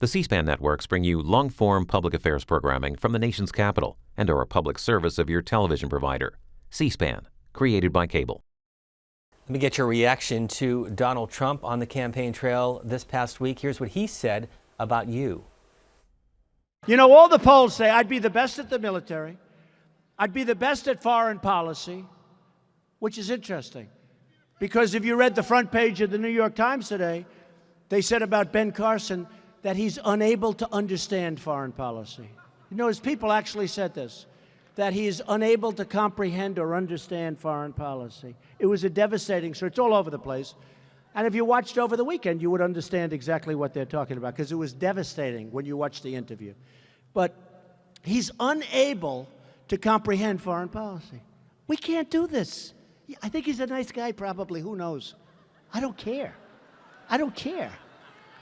The C-SPAN networks bring you long-form public affairs programming from the nation's capital and are a public service of your television provider. C-SPAN, created by cable. Let me get your reaction to Donald Trump on the campaign trail this past week. Here's what he said about you. You know, all the polls say I'd be the best at the military. I'd be the best at foreign policy, which is interesting. Because if you read the front page of the New York Times today, they said about Ben Carson that he's unable to understand foreign policy. You know, his people actually said this, that he is unable to comprehend or understand foreign policy. It was a devastating, so it's all over the place. And if you watched over the weekend, you would understand exactly what they're talking about, because it was devastating when you watched the interview. But he's unable to comprehend foreign policy. We can't do this. I think he's a nice guy, probably. Who knows? I don't care. I don't care.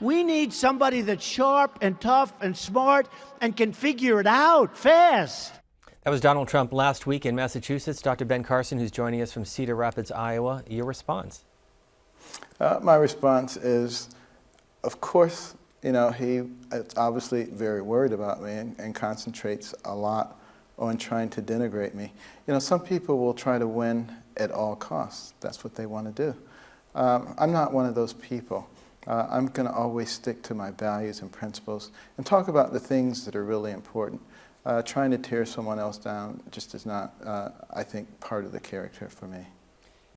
We need somebody that's sharp and tough and smart and can figure it out fast. That was Donald Trump last week in Massachusetts. Dr. Ben Carson, who's joining us from Cedar Rapids, Iowa. Your response? My response is, of course, you know, he's obviously very worried about me and concentrates a lot on trying to denigrate me. You know, some people will try to win at all costs. That's what they want to do. I'm not one of those people. I'm going to always stick to my values and principles and talk about the things that are really important. Trying to tear someone else down just is not, I think, part of the character for me.